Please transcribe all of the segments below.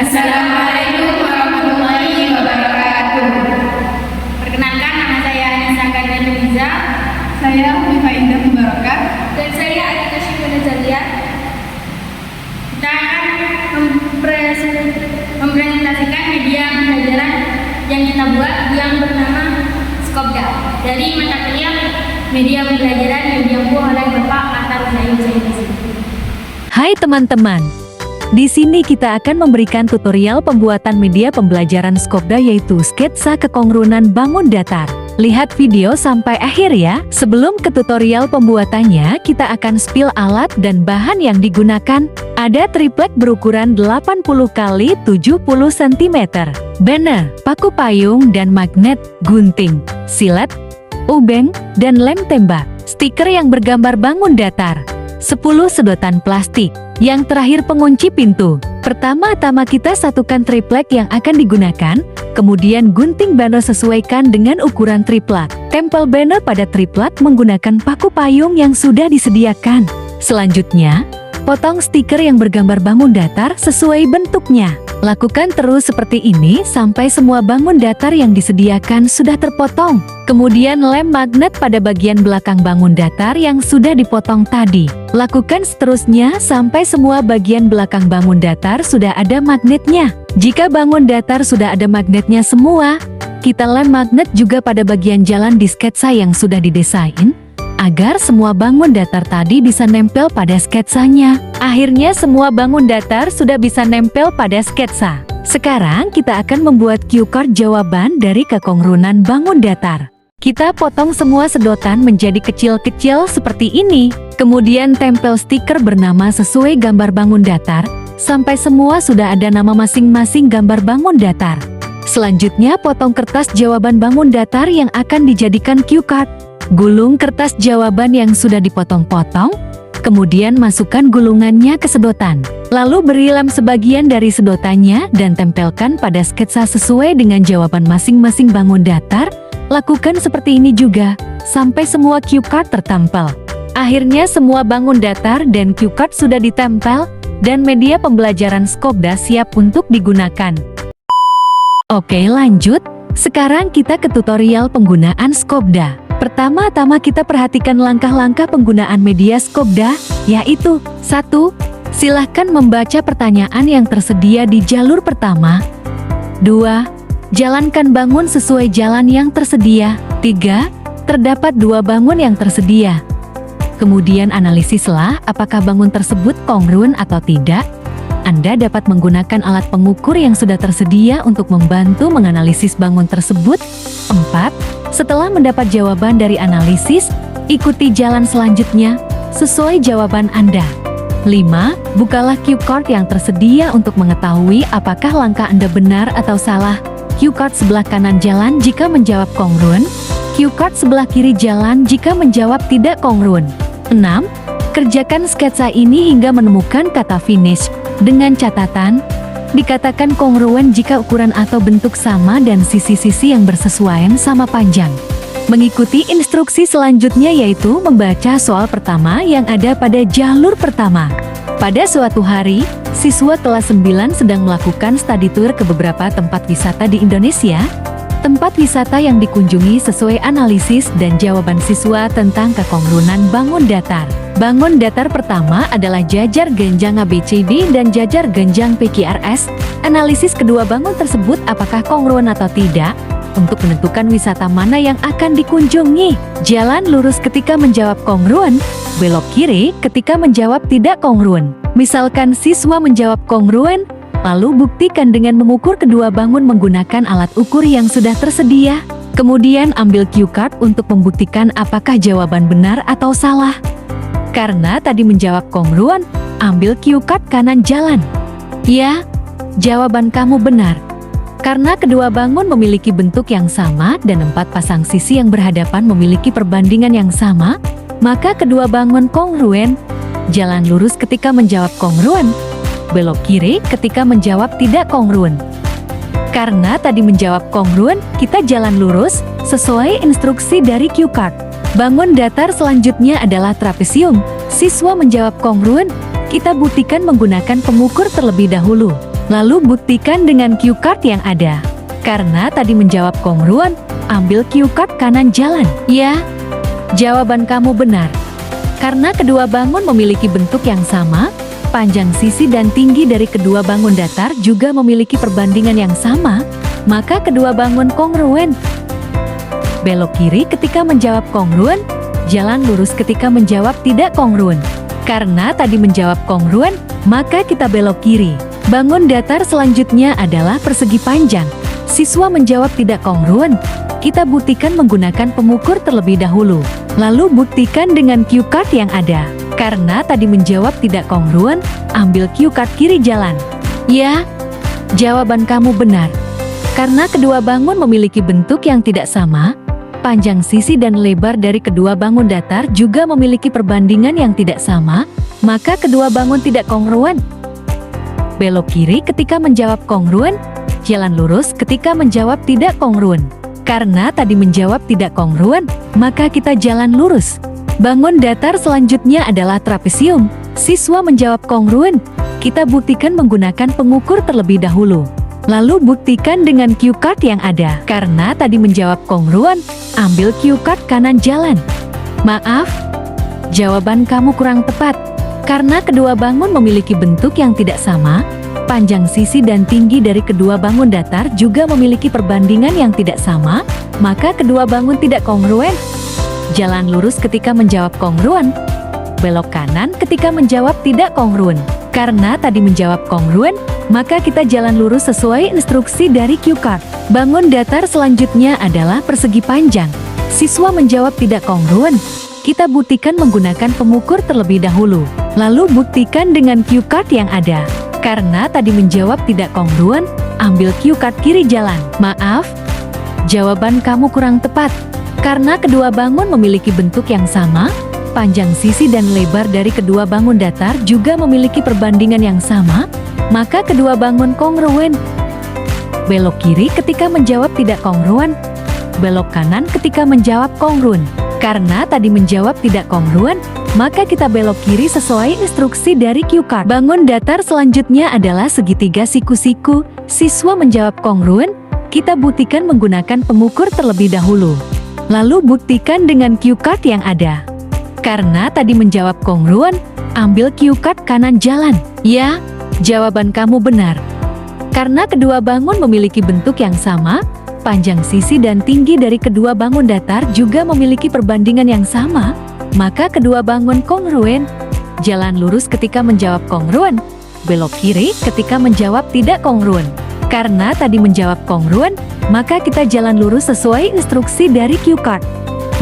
Assalamualaikum warahmatullahi wabarakatuh. Perkenalkan, nama saya Anissa Karina Liza. Saya Hufa Indah Mubarakah. Dan saya Adita Syifuna Zalia. Kita akan mempresentasikan media pembelajaran yang kita buat yang bernama Skobda dari mata kuliah media pembelajaran yang diampu oleh Bapak Atar Zaini. Hai teman-teman, di sini kita akan memberikan tutorial pembuatan media pembelajaran Skobda yaitu sketsa kekongrunan bangun datar. Lihat video sampai akhir ya. Sebelum ke tutorial pembuatannya, kita akan spill alat dan bahan yang digunakan. Ada triplek berukuran 80 x 70 cm, banner, paku payung dan magnet, gunting, silet, ubeng, dan lem tembak, stiker yang bergambar bangun datar, 10 sedotan plastik. Yang terakhir pengunci pintu. Pertama-tama kita satukan triplek yang akan digunakan, kemudian gunting banner sesuaikan dengan ukuran triplek. Tempel banner pada triplek menggunakan paku payung yang sudah disediakan. Selanjutnya, potong stiker yang bergambar bangun datar sesuai bentuknya. Lakukan terus seperti ini sampai semua bangun datar yang disediakan sudah terpotong. Kemudian lem magnet pada bagian belakang bangun datar yang sudah dipotong tadi. Lakukan seterusnya sampai semua bagian belakang bangun datar sudah ada magnetnya. Jika bangun datar sudah ada magnetnya semua, kita lem magnet juga pada bagian jalan di sketsa yang sudah didesain, agar semua bangun datar tadi bisa nempel pada sketsanya. Akhirnya semua bangun datar sudah bisa nempel pada sketsa. Sekarang kita akan membuat cue card jawaban dari kekongrunan bangun datar. Kita potong semua sedotan menjadi kecil-kecil seperti ini. Kemudian tempel stiker bernama sesuai gambar bangun datar, sampai semua sudah ada nama masing-masing gambar bangun datar. Selanjutnya potong kertas jawaban bangun datar yang akan dijadikan cue card. Gulung kertas jawaban yang sudah dipotong-potong, kemudian masukkan gulungannya ke sedotan. Lalu beri lem sebagian dari sedotannya dan tempelkan pada sketsa sesuai dengan jawaban masing-masing bangun datar. Lakukan seperti ini juga, sampai semua cue card tertempel. Akhirnya semua bangun datar dan cue card sudah ditempel, dan media pembelajaran Skobda siap untuk digunakan. Oke lanjut, sekarang kita ke tutorial penggunaan Skobda. Pertama-tama kita perhatikan langkah-langkah penggunaan media Skobda, yaitu 1. Silahkan membaca pertanyaan yang tersedia di jalur pertama. 2. Jalankan bangun sesuai jalan yang tersedia. 3. Terdapat 2 bangun yang tersedia. Kemudian analisislah apakah bangun tersebut kongruen atau tidak. Anda dapat menggunakan alat pengukur yang sudah tersedia untuk membantu menganalisis bangun tersebut. 4. Setelah mendapat jawaban dari analisis, ikuti jalan selanjutnya sesuai jawaban Anda. 5. Bukalah cue card yang tersedia untuk mengetahui apakah langkah Anda benar atau salah. Cue card sebelah kanan jalan jika menjawab kongruen, cue card sebelah kiri jalan jika menjawab tidak kongruen. 6. Kerjakan sketsa ini hingga menemukan kata finish, dengan catatan, dikatakan kongruen jika ukuran atau bentuk sama dan sisi-sisi yang bersesuaian sama panjang. Mengikuti instruksi selanjutnya yaitu membaca soal pertama yang ada pada jalur pertama. Pada suatu hari, siswa kelas 9 sedang melakukan study tour ke beberapa tempat wisata di Indonesia. Tempat wisata yang dikunjungi sesuai analisis dan jawaban siswa tentang kekongrunan bangun datar. Bangun datar pertama adalah jajar genjang ABCD dan jajar genjang PQRS. Analisis kedua bangun tersebut apakah kongruen atau tidak, untuk menentukan wisata mana yang akan dikunjungi. Jalan lurus ketika menjawab kongruen, belok kiri ketika menjawab tidak kongruen. Misalkan siswa menjawab kongruen, lalu buktikan dengan mengukur kedua bangun menggunakan alat ukur yang sudah tersedia. Kemudian ambil cue card untuk membuktikan apakah jawaban benar atau salah. Karena tadi menjawab kongruen, ambil cue card kanan jalan. Ya, jawaban kamu benar. Karena kedua bangun memiliki bentuk yang sama dan 4 pasang sisi yang berhadapan memiliki perbandingan yang sama, maka kedua bangun kongruen. Jalan lurus ketika menjawab kongruen, belok kiri ketika menjawab tidak kongruen. Karena tadi menjawab kongruen, kita jalan lurus sesuai instruksi dari cue card. Bangun datar selanjutnya adalah trapesium. Siswa menjawab kongruen, kita buktikan menggunakan pengukur terlebih dahulu. Lalu buktikan dengan cue card yang ada. Karena tadi menjawab kongruen, ambil cue card kanan jalan. Ya, jawaban kamu benar. Karena kedua bangun memiliki bentuk yang sama, panjang sisi dan tinggi dari kedua bangun datar juga memiliki perbandingan yang sama, maka kedua bangun kongruen. Belok kiri ketika menjawab kongruen, jalan lurus ketika menjawab tidak kongruen. Karena tadi menjawab kongruen, maka kita belok kiri. Bangun datar selanjutnya adalah persegi panjang. Siswa menjawab tidak kongruen. Kita buktikan menggunakan pengukur terlebih dahulu. Lalu buktikan dengan cue card yang ada. Karena tadi menjawab tidak kongruen, ambil cue card kiri jalan. Ya, jawaban kamu benar. Karena kedua bangun memiliki bentuk yang tidak sama, panjang sisi dan lebar dari kedua bangun datar juga memiliki perbandingan yang tidak sama, maka kedua bangun tidak kongruen. Belok kiri ketika menjawab kongruen, jalan lurus ketika menjawab tidak kongruen. Karena tadi menjawab tidak kongruen, maka kita jalan lurus. Bangun datar selanjutnya adalah trapesium. Siswa menjawab kongruen. Kita buktikan menggunakan pengukur terlebih dahulu. Lalu buktikan dengan cue card yang ada. Karena tadi menjawab kongruen, ambil cue card kanan jalan. Maaf, jawaban kamu kurang tepat. Karena kedua bangun memiliki bentuk yang tidak sama, panjang sisi dan tinggi dari kedua bangun datar juga memiliki perbandingan yang tidak sama, maka kedua bangun tidak kongruen. Jalan lurus ketika menjawab kongruen, belok kanan ketika menjawab tidak kongruen. Karena tadi menjawab kongruen, maka kita jalan lurus sesuai instruksi dari cue card. Bangun datar selanjutnya adalah persegi panjang. Siswa menjawab tidak kongruen. Kita buktikan menggunakan pengukur terlebih dahulu. Lalu buktikan dengan cue card yang ada. Karena tadi menjawab tidak kongruen, ambil cue card kiri jalan. Maaf, jawaban kamu kurang tepat. Karena kedua bangun memiliki bentuk yang sama, panjang sisi dan lebar dari kedua bangun datar juga memiliki perbandingan yang sama, maka kedua bangun kongruen. Belok kiri ketika menjawab tidak kongruen, belok kanan ketika menjawab kongruen. Karena tadi menjawab tidak kongruen, maka kita belok kiri sesuai instruksi dari cue card. Bangun datar selanjutnya adalah segitiga siku-siku. Siswa menjawab kongruen, kita buktikan menggunakan pengukur terlebih dahulu. Lalu buktikan dengan cue card yang ada. Karena tadi menjawab kongruen, ambil cue card kanan jalan. Ya, jawaban kamu benar. Karena kedua bangun memiliki bentuk yang sama, panjang sisi dan tinggi dari kedua bangun datar juga memiliki perbandingan yang sama, maka kedua bangun kongruen. Jalan lurus ketika menjawab kongruen, belok kiri ketika menjawab tidak kongruen. Karena tadi menjawab kongruen, maka kita jalan lurus sesuai instruksi dari cue card.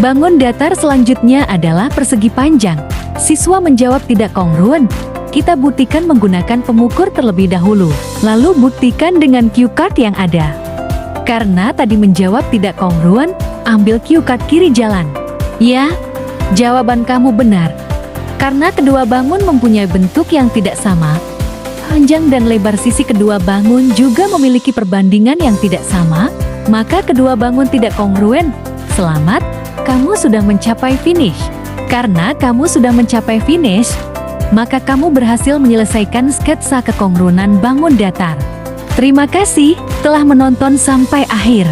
Bangun datar selanjutnya adalah persegi panjang. Siswa menjawab tidak kongruen. Kita buktikan menggunakan pengukur terlebih dahulu. Lalu buktikan dengan cue card yang ada. Karena tadi menjawab tidak kongruen, ambil cue card kiri jalan. Ya, jawaban kamu benar. Karena kedua bangun mempunyai bentuk yang tidak sama, panjang dan lebar sisi kedua bangun juga memiliki perbandingan yang tidak sama, maka kedua bangun tidak kongruen. Selamat, kamu sudah mencapai finish. Karena kamu sudah mencapai finish, maka kamu berhasil menyelesaikan sketsa kekongruenan bangun datar. Terima kasih telah menonton sampai akhir.